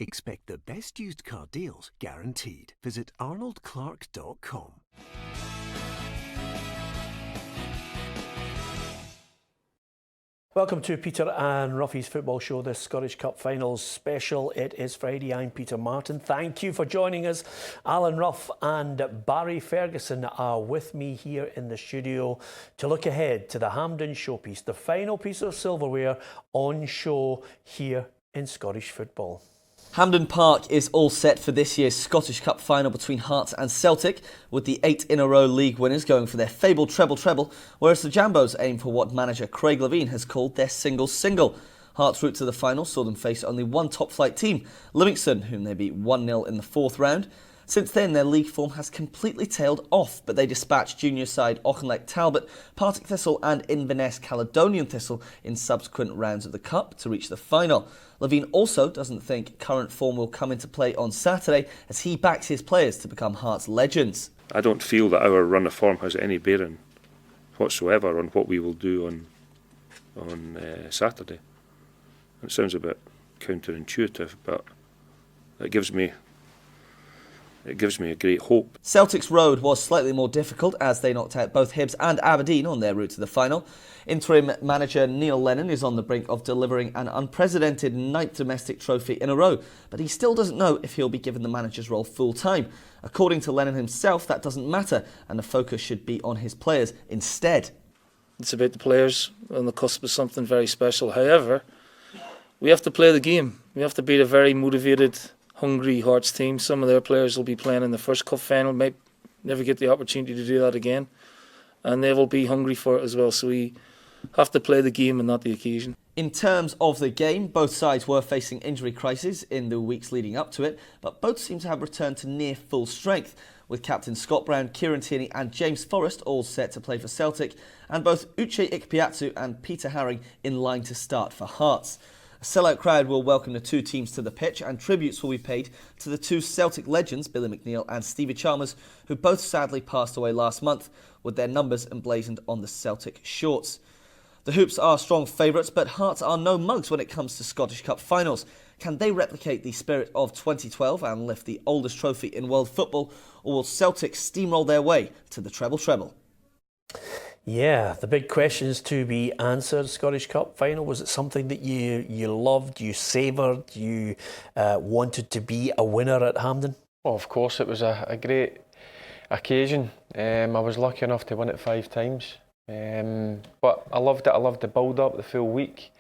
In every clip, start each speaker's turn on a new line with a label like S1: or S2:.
S1: Expect the best used car deals guaranteed. Visit arnoldclark.com.
S2: Welcome to Peter and Ruffy's Football Show, the Scottish Cup Finals special. It is Friday. I'm Peter Martin. Thank you for joining us. Alan Ruff and Barry Ferguson are with me here in the studio to look ahead to the Hampden showpiece, the final piece of silverware on show here in Scottish football.
S3: Hampden Park is all set for this year's Scottish Cup final between Hearts and Celtic, with the 8-in-a-row league winners going for their fabled treble, whereas the Jambos aim for what manager Craig Levein has called their single. Hearts' route to the final saw them face only one top-flight team, Livingston, whom they beat 1-0 in the fourth round. Since then, their league form has completely tailed off, but they dispatched junior side Auchinleck Talbot, Partick Thistle and Inverness Caledonian Thistle in subsequent rounds of the Cup to reach the final. Levein also doesn't think current form will come into play on Saturday, as he backs his players to become Hearts legends.
S4: I don't feel that our run of form has any bearing whatsoever on what we will do on Saturday. It sounds a bit counterintuitive, but it gives me a great hope.
S3: Celtic's road was slightly more difficult as they knocked out both Hibs and Aberdeen on their route to the final. Interim manager Neil Lennon is on the brink of delivering an unprecedented 9th domestic trophy in a row, but he still doesn't know if he'll be given the manager's role full time. According to Lennon himself, that doesn't matter, and the focus should be on his players instead.
S5: It's about the players on the cusp of something very special. However, we have to play the game. We have to beat a very motivated, hungry Hearts team. Some of their players will be playing in the first cup final, might never get the opportunity to do that again, and they will be hungry for it as well. So we have to play the game and not the occasion.
S3: In terms of the game, both sides were facing injury crises in the weeks leading up to it, but both seem to have returned to near full strength, with captain Scott Brown, Kieran Tierney and James Forrest all set to play for Celtic, and both Uche Ikpeazu and Peter Haring in line to start for Hearts. A sellout crowd will welcome the two teams to the pitch, and tributes will be paid to the two Celtic legends, Billy McNeill and Stevie Chalmers, who both sadly passed away last month, with their numbers emblazoned on the Celtic shorts. The Hoops are strong favourites, but Hearts are no mugs when it comes to Scottish Cup finals. Can they replicate the spirit of 2012 and lift the oldest trophy in world football, or will Celtic steamroll their way to the treble?
S2: Yeah, the big questions to be answered. Scottish Cup final, was it something that you loved, you savoured, you wanted to be a winner at Hampden?
S6: Well, of course, it was a great occasion. I was lucky enough to win it 5 times. But I loved it. I loved the build-up, the full week.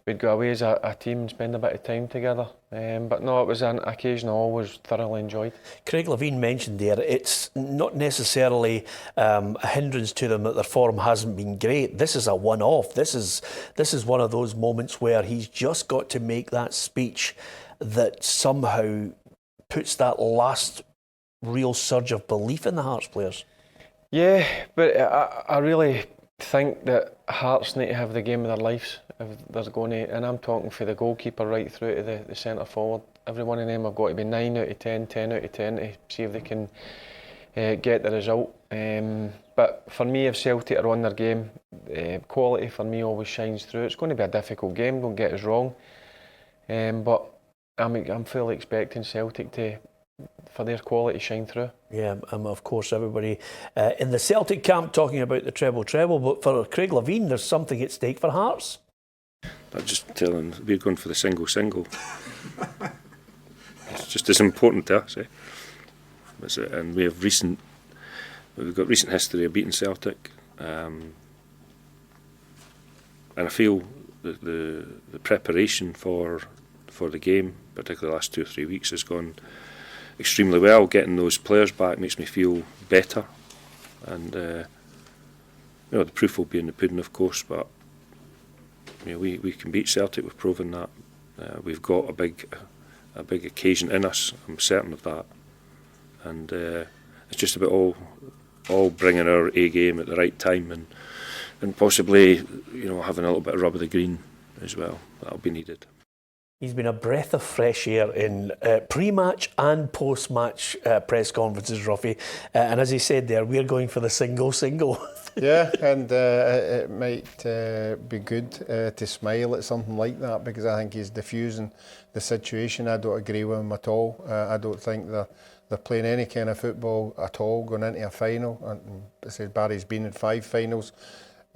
S6: We'd go away as a team and spend a bit of time together. But no, it was an occasion I always thoroughly enjoyed.
S2: Craig Levein mentioned there, it's not necessarily a hindrance to them that their form hasn't been great. This is a one-off. This is one of those moments where he's just got to make that speech that somehow puts that last real surge of belief in the Hearts players.
S6: Yeah, but I really think that Hearts need to have the game of their lives if they're going to, and I'm talking for the goalkeeper right through to the centre forward. Every one of them have got to be 9 out of 10, 10 out of 10 to see if they can get the result. But for me, if Celtic are on their game, quality for me always shines through. It's going to be a difficult game, don't get us wrong. But I'm fully expecting Celtic for their quality shine through.
S2: Yeah, of course everybody in the Celtic camp talking about the treble, but for Craig Levein there's something at stake for Hearts.
S4: I'm just telling, we're going for the single. It's just as important to us, and we've got recent history of beating Celtic, and I feel that the preparation for the game, particularly the last 2 or 3 weeks, has gone extremely well. Getting those players back makes me feel better, and the proof will be in the pudding, of course. But we can beat Celtic. We've proven that. We've got a big occasion in us. I'm certain of that, and it's just about all bringing our A game at the right time, and possibly having a little bit of rub of the green as well. That'll be needed.
S2: He's been a breath of fresh air in pre-match and post-match press conferences, Ruffy. And as he said there, we're going for the single.
S7: Yeah, and it might be good to smile at something like that, because I think he's diffusing the situation. I don't agree with him at all. I don't think they're playing any kind of football at all going into a final. And I said Barry's been in 5 finals.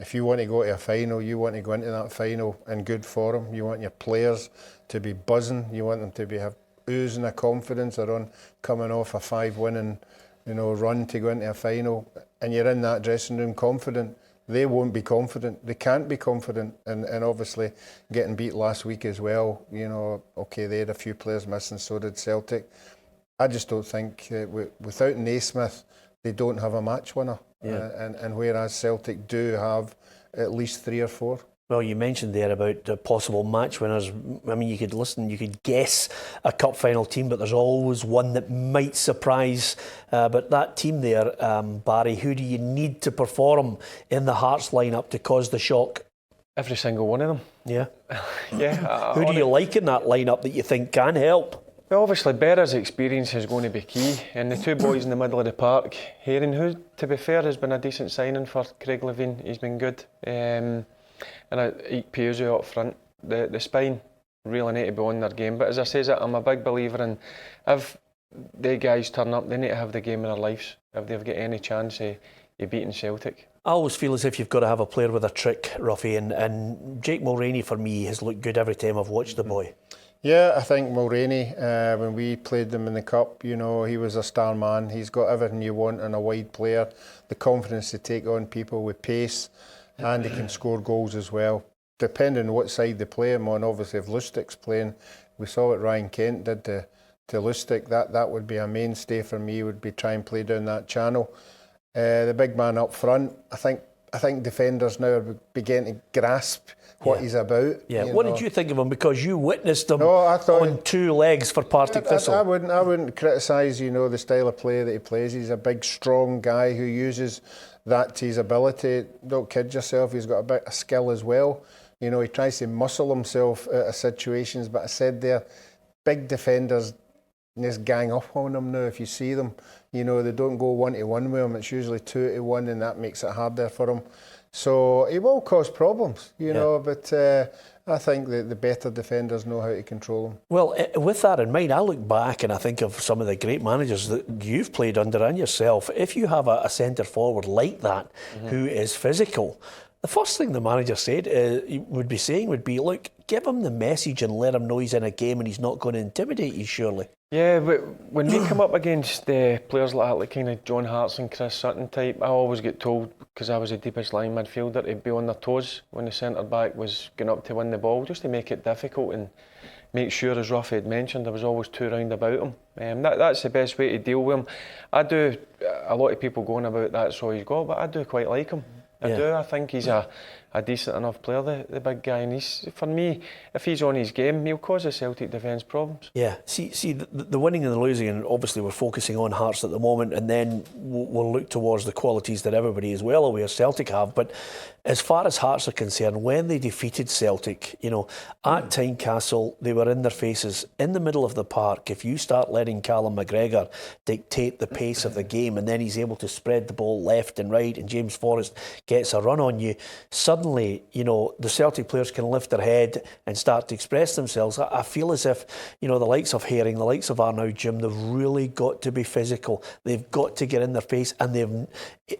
S7: If you want to go to a final, you want to go into that final in good form. You want your players to be buzzing. You want them to be have oozing of confidence. They're on coming off a 5-winning, run to go into a final, and you're in that dressing room confident. They won't be confident. They can't be confident, and obviously getting beat last week as well. Okay, they had a few players missing, so did Celtic. I just don't think without Naismith, they don't have a match winner.
S2: Yeah.
S7: And whereas Celtic do have at least 3 or 4.
S2: Well, you mentioned there about the possible match winners. I mean, you could guess a cup final team, but there's always one that might surprise. But that team there, Barry, who do you need to perform in the Hearts lineup to cause the shock?
S6: Every single one of them.
S2: Yeah.
S6: Yeah.
S2: Who do you like in that lineup that you think can help?
S6: Well, obviously, Berra's experience is going to be key. And the 2 boys in the middle of the park, Herring, who, to be fair, has been a decent signing for Craig Levein. He's been good. And Ike Piazza up front. The spine really need to be on their game. But as I say, I'm a big believer in if the guys turn up, they need to have the game of their lives if they've got any chance of beating Celtic.
S2: I always feel as if you've got to have a player with a trick, Ruffy, and Jake Mulroney for me has looked good every time I've watched the boy.
S7: Yeah, I think Mulroney, when we played them in the Cup, he was a star man. He's got everything you want in a wide player, the confidence to take on people with pace, and he can score goals as well. Depending on what side they play him on, obviously if Lustig's playing, we saw what Ryan Kent did to Lustig, that would be a mainstay for me, would be try and play down that channel. The big man up front, I think defenders now are beginning to grasp what he's about.
S2: Yeah. What did you think of him? Because you witnessed him on 2 legs for Partick Thistle.
S7: I wouldn't criticise, the style of play that he plays. He's a big, strong guy who uses that to his ability. Don't kid yourself. He's got a bit of skill as well. He tries to muscle himself out of situations. But I said there, big defenders just gang up on him now. If you see them, they don't go 1-to-1 with him. It's usually 2-to-1, and that makes it harder for him. So he will cause problems, but I think that the better defenders know how to control him.
S2: Well, with that in mind, I look back and I think of some of the great managers that you've played under and yourself. If you have a centre forward like that who is physical, the first thing the manager would be, look, give him the message and let him know he's in a game and he's not going to intimidate you, surely.
S6: Yeah, but when we come up against players like kind of John Hartson and Chris Sutton type, I always get told, because I was the deepest line midfielder, to be on their toes when the centre back was going up to win the ball, just to make it difficult and make sure, as Ruffy had mentioned, there was always 2 round about him. That's the best way to deal with him. I do, a lot of people going about that's all he's got, but I do quite like him. I think he's a decent enough player, the big guy, and for me, if he's on his game, he'll cause the Celtic defence problems.
S2: Yeah, see the winning and the losing, and obviously we're focusing on Hearts at the moment, and then we'll look towards the qualities that everybody is well aware Celtic have. But as far as Hearts are concerned, when they defeated Celtic, at Tynecastle, they were in their faces in the middle of the park. If you start letting Callum McGregor dictate the pace of the game, and then he's able to spread the ball left and right, and James Forrest gets a run on you, suddenly, the Celtic players can lift their head and start to express themselves. I feel as if, the likes of Herring, the likes of Arnaud Jim, they've really got to be physical. They've got to get in their face, and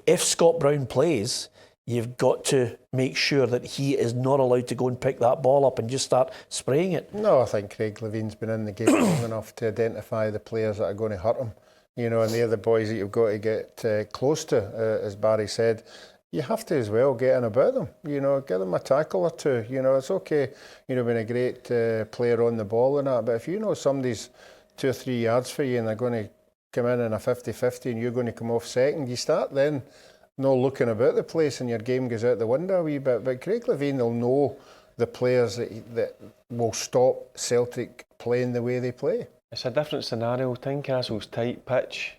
S2: if Scott Brown plays, you've got to make sure that he is not allowed to go and pick that ball up and just start spraying it.
S7: No, I think Craig Levein's been in the game long enough to identify the players that are going to hurt him. And they're the boys that you've got to get close to, as Barry said. You have to as well get in about them, give them a tackle or 2. It's okay, being a great player on the ball and that, but if somebody's 2 or 3 yards for you and they're going to come in a 50-50 and you're going to come off second, you start then not looking about the place and your game goes out the window a wee bit. But Craig Levein will know the players that will stop Celtic playing the way they play.
S6: It's a different scenario. Tynecastle's tight pitch.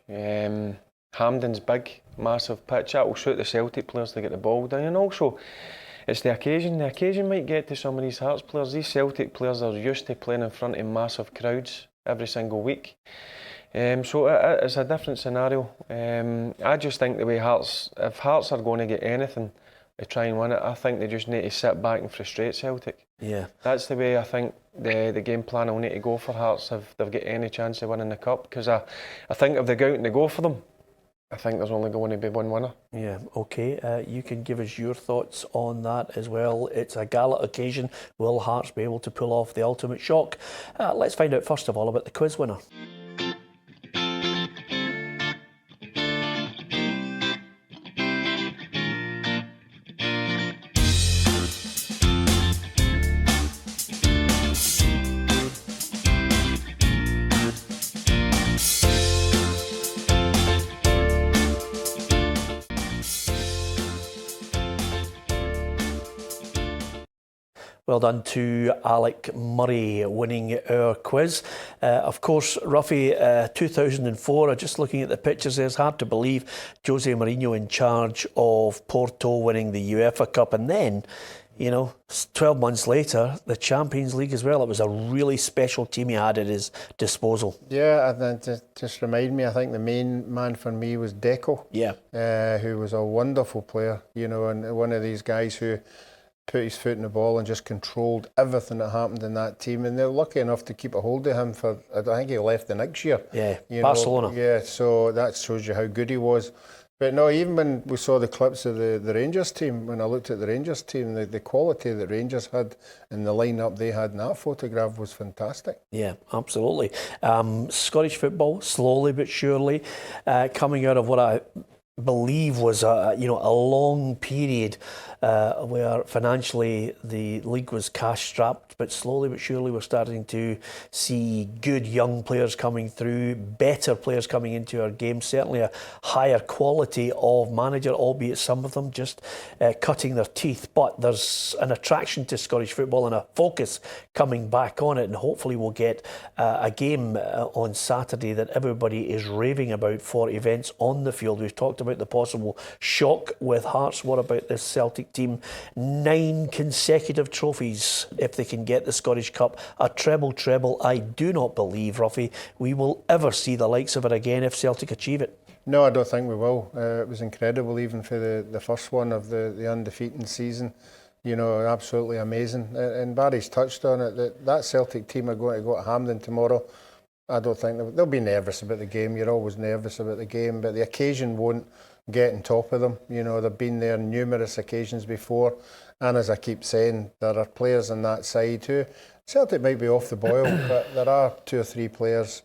S6: Hampden's big, massive pitch. That will suit the Celtic players to get the ball down. And also, it's the occasion. The occasion might get to some of these Hearts players. These Celtic players are used to playing in front of massive crowds every single week. So it's a different scenario. I just think the way Hearts, if Hearts are going to get anything to try and win it, I think they just need to sit back and frustrate Celtic.
S2: Yeah.
S6: That's the way I think the game plan will need to go for Hearts if they've got any chance of winning the Cup. Because I think if they go out and they go for them, I think there's only going to be one winner.
S2: Yeah, okay. You can give us your thoughts on that as well. It's a gala occasion. Will Hearts be able to pull off the ultimate shock? Let's find out first of all about the quiz winner. Well done to Alec Murray winning our quiz. Of course, Ruffy, 2004, just looking at the pictures there, it's hard to believe Jose Mourinho in charge of Porto winning the UEFA Cup. And then, 12 months later, the Champions League as well. It was a really special team he had at his disposal.
S7: Yeah, and then just remind me, I think the main man for me was Deco.
S2: Yeah.
S7: Who was a wonderful player, and one of these guys who put his foot in the ball and just controlled everything that happened in that team. And they're lucky enough to keep a hold of him for, I think he left the next year.
S2: Yeah, Barcelona.
S7: Yeah, so that shows you how good he was. But no, even when we saw the clips of the Rangers team, when I looked at the Rangers team, the quality that Rangers had and the lineup they had in that photograph was fantastic.
S2: Yeah, absolutely. Scottish football, slowly but surely, coming out of what I believe was a long period where financially the league was cash strapped, but slowly but surely we're starting to see good young players coming through, better players coming into our game, certainly a higher quality of manager, albeit some of them just cutting their teeth. But there's an attraction to Scottish football and a focus coming back on it, and hopefully we'll get a game on Saturday that everybody is raving about for events on the field. We've talked about the possible shock with Hearts. What about this Celtic team? 9 consecutive trophies if they can get the Scottish Cup. A treble. I do not believe, Ruffy, we will ever see the likes of it again if Celtic achieve it.
S7: No, I don't think we will. It was incredible even for the first one of the undefeated season. Absolutely amazing. And Barry's touched on it, that Celtic team are going to go to Hampden tomorrow. I don't think they'll be nervous about the game. You're always nervous about the game, but the occasion won't get on top of them. They've been there numerous occasions before, and as I keep saying, there are players on that side who Celtic might be off the boil, but there are 2 or 3 players.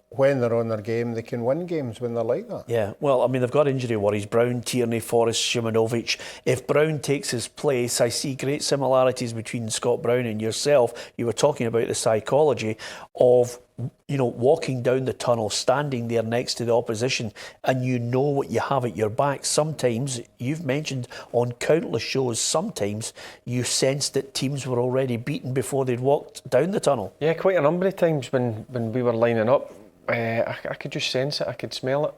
S7: When they're on their game, they can win games when they're like that.
S2: Yeah, well, I mean, they've got injury worries. Brown, Tierney, Forrest, Szymanowicz. If Brown takes his place, I see great similarities between Scott Brown and yourself. You were talking about the psychology of, walking down the tunnel, standing there next to the opposition, and you know what you have at your back. Sometimes, you've mentioned on countless shows, sometimes you sensed that teams were already beaten before they'd walked down the tunnel.
S6: Yeah, quite a number of times when we were lining up, I could just sense it, I could smell it.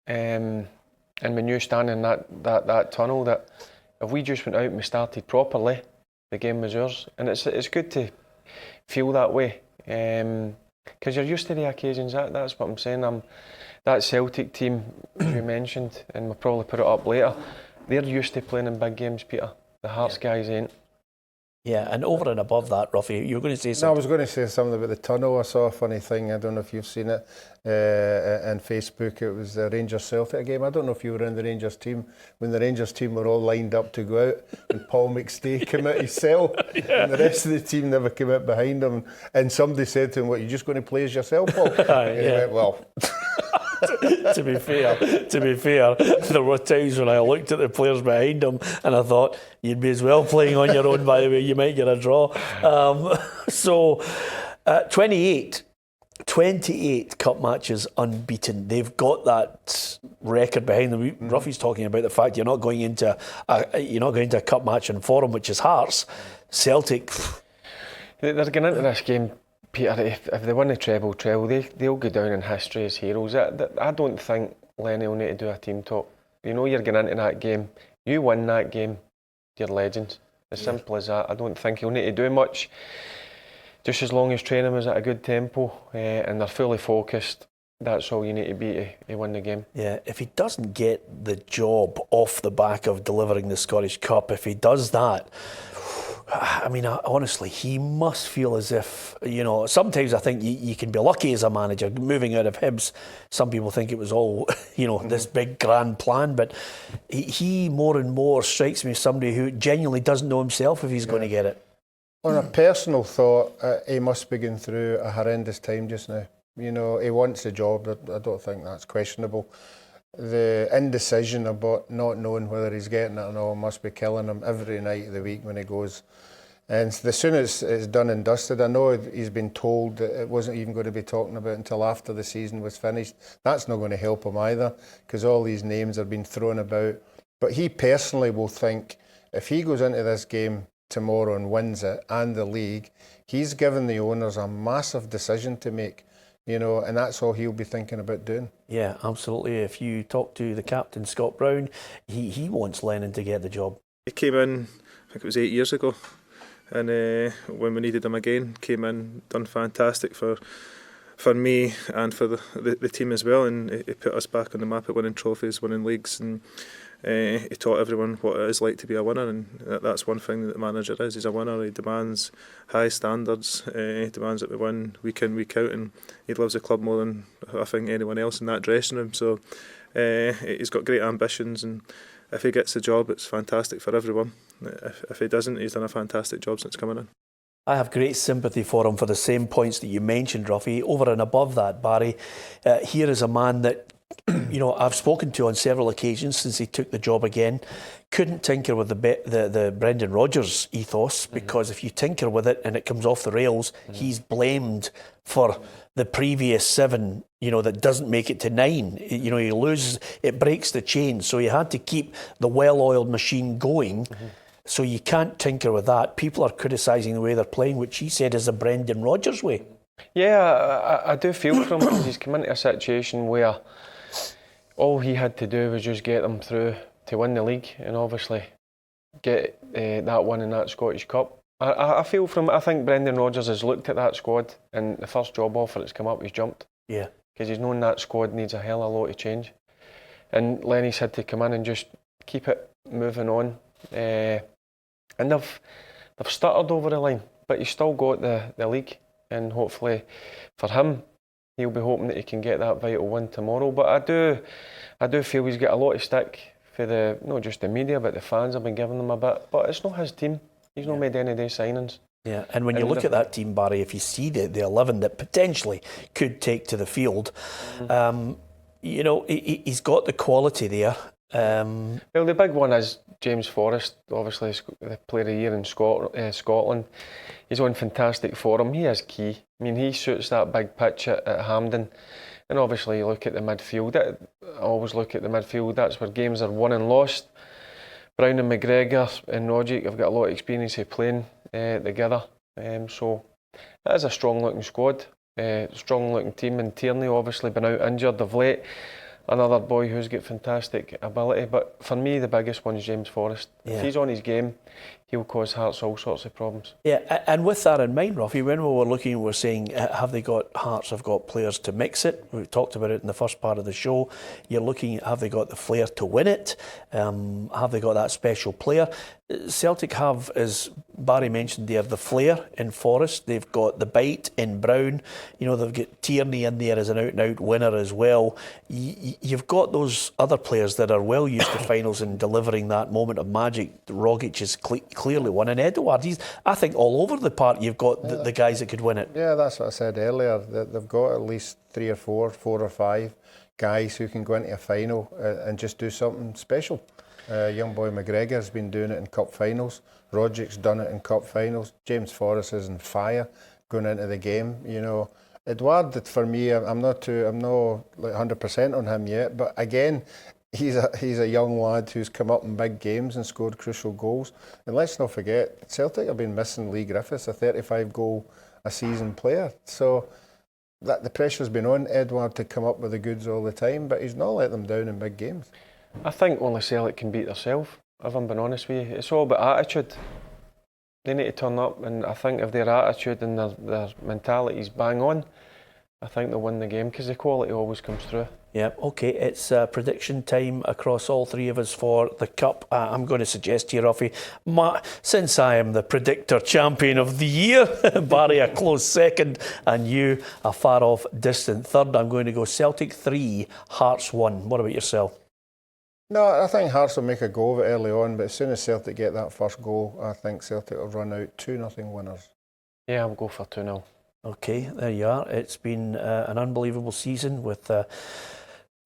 S6: And when you're standing in that tunnel, that if we just went out and we started properly, the game was ours. And it's good to feel that way. Because you're used to the occasions, that's what I'm saying. That Celtic team, as you mentioned, and we'll probably put it up later, they're used to playing in big games, Peter. The Hearts guys ain't.
S2: Yeah, and over and above that, Ruffy, you were going to say something.
S7: No, I was going to say something about the tunnel. I saw a funny thing. I don't know if you've seen it on Facebook. It was the Rangers Celtic game. I don't know if you were in the Rangers team when the Rangers team were all lined up to go out, and Paul McStay came out his cell, and the rest of the team never came out behind him. And somebody said to him, "What, you just going to play as yourself, Paul?" And he went, "Well."
S2: To be fair, there were times when I looked at the players behind him and I thought, you'd be as well playing on your own, by the way, you might get a draw. 28 cup matches unbeaten. They've got that record behind them. Ruffy's talking about the fact you're not going into a cup match in Forum, which is Hearts. Celtic,
S6: they're going into this game, Peter, if they win the treble, they'll go down in history as heroes. I don't think Lennon will need to do a team talk. You're going into that game, you win that game, you're legends. As simple as that. I don't think he'll need to do much. Just as long as training was at a good tempo and they're fully focused, that's all you need to be to win the game.
S2: Yeah, if he doesn't get the job off the back of delivering the Scottish Cup, if he does that, I mean, honestly, he must feel as if, sometimes I think you can be lucky as a manager moving out of Hibs. Some people think it was all, this big grand plan, but he more and more strikes me as somebody who genuinely doesn't know himself if he's going to get it.
S7: On a personal thought, he must be going through a horrendous time just now. He wants a job. I don't think that's questionable. The indecision about not knowing whether he's getting it or not must be killing him every night of the week when he goes. And as soon as it's done and dusted, I know he's been told that it wasn't even going to be talking about until after the season was finished. That's not going to help him either, because all these names are being thrown about. But he personally will think if he goes into this game tomorrow and wins it and the league, he's given the owners a massive decision to make. And that's all he'll be thinking about doing. Yeah,
S2: absolutely. If you talk to the captain, Scott Brown, he wants Lennon to get the job.
S8: He came in, I think it was 8 years ago, and when we needed him again, came in, done fantastic for me and for the team as well, and he put us back on the map at winning trophies, winning leagues, and he taught everyone what it is like to be a winner, and that's one thing that the manager is. He's a winner. He demands high standards. He demands that we win week in, week out, and he loves the club more than I think anyone else in that dressing room. So he's got great ambitions, and if he gets the job, it's fantastic for everyone. If he doesn't, he's done a fantastic job since coming in.
S2: I have great sympathy for him for the same points that you mentioned, Ruffy. Over and above that, Barry, here is a man that I've spoken to on several occasions since he took the job again. Couldn't tinker with the Brendan Rodgers ethos, because if you tinker with it and it comes off the rails, he's blamed for the previous 7, that doesn't make it to 9. He loses, it breaks the chain. So you had to keep the well-oiled machine going. So you can't tinker with that. People are criticising the way they're playing, which he said is a Brendan Rodgers way.
S6: Yeah, I do feel for him, because he's come into a situation where all he had to do was just get them through to win the league, and obviously get that one in that Scottish Cup. I feel for him. I think Brendan Rodgers has looked at that squad, and the first job offer that's come up, he's jumped.
S2: Yeah.
S6: Because he's known that squad needs a hell of a lot of change. And Lenny's had to come in and just keep it moving on. And they've stuttered over the line, but he's still got the league, and hopefully for him, he'll be hoping that he can get that vital win tomorrow. But I do feel he's got a lot of stick for not just the media, but the fans have been giving him a bit. But it's not his team. He's not made any day signings.
S2: Yeah, and when you look at that team, Barry, if you see the 11 that potentially could take to the field, he's got the quality there.
S6: Well, the big one is James Forrest, obviously the player of the year in Scotland. He's on fantastic form. He is key. I mean, he suits that big pitch at Hampden. And obviously you look at the midfield. I always look at the midfield. That's where games are won and lost. Brown and McGregor and Rogic have got a lot of experience of playing together. So that is a strong looking squad, strong looking team. And Tierney obviously been out injured of late. Another boy who's got fantastic ability, but for me the biggest one is James Forrest. Yeah. If he's on his game, he'll cause Hearts all sorts of problems.
S2: Yeah, and with that in mind, Ruffy, when we were looking, we're saying, have they got Hearts? Have got players to mix it? We talked about it in the first part of the show. You're looking, have they got the flair to win it? Have they got that special player? Celtic have, as Barry mentioned there, the flair in Forrest. They've got the bite in Brown. They've got Tierney in there as an out-and-out winner as well. You've got those other players that are well used to finals and delivering that moment of magic. Rogic is clearly one, and Edouard, I think all over the park you've got the guys that could win it.
S7: Yeah, that's what I said earlier. They've got at least 3 or 4 or 5 guys who can go into a final and just do something special. Young boy McGregor's been doing it in cup finals. Rogic's done it in cup finals. James Forrest is on fire going into the game. Edouard, for me, I'm not like 100% on him yet, but again, he's a young lad who's come up in big games and scored crucial goals. And let's not forget, Celtic have been missing Lee Griffiths, a 35-goal a season player. So that the pressure's been on Edouard to come up with the goods all the time, but he's not let them down in big games.
S6: I think only Celtic can beat themselves, if I'm being honest with you. It's all about attitude. They need to turn up, and I think if their attitude and their mentality is bang on, I think they'll win the game, because the quality always comes through.
S2: Yeah, okay, it's prediction time across all three of us for the Cup. I'm going to suggest to you, Ruffy, since I am the predictor champion of the year, Barry a close second and you a far off distant third, I'm going to go Celtic 3, Hearts 1. What about yourself?
S7: No, I think Hearts will make a go of it early on, but as soon as Celtic get that first goal, I think Celtic will run out 2-0 winners.
S6: Yeah, I'll go for 2-0.
S2: Okay, there you are. It's been an unbelievable season with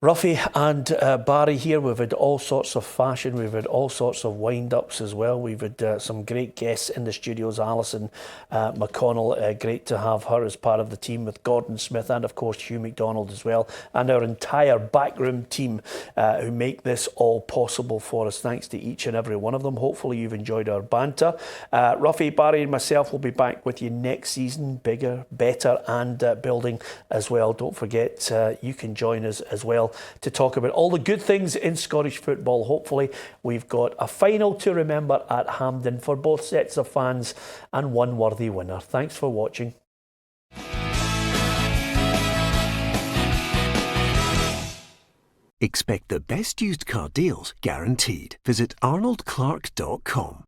S2: Ruffy and Barry here. We've had all sorts of fashion. We've had all sorts of wind-ups as well. We've had some great guests in the studios. Alison McConnell, great to have her as part of the team, with Gordon Smith and, of course, Hugh McDonald as well. And our entire backroom team who make this all possible for us. Thanks to each and every one of them. Hopefully you've enjoyed our banter. Ruffy, Barry and myself will be back with you next season. Bigger, better and building as well. Don't forget, you can join us as well to talk about all the good things in Scottish football. Hopefully we've got a final to remember at Hampden for both sets of fans and one worthy winner. Thanks for watching.
S1: Expect the best used car deals guaranteed. Visit arnoldclark.com.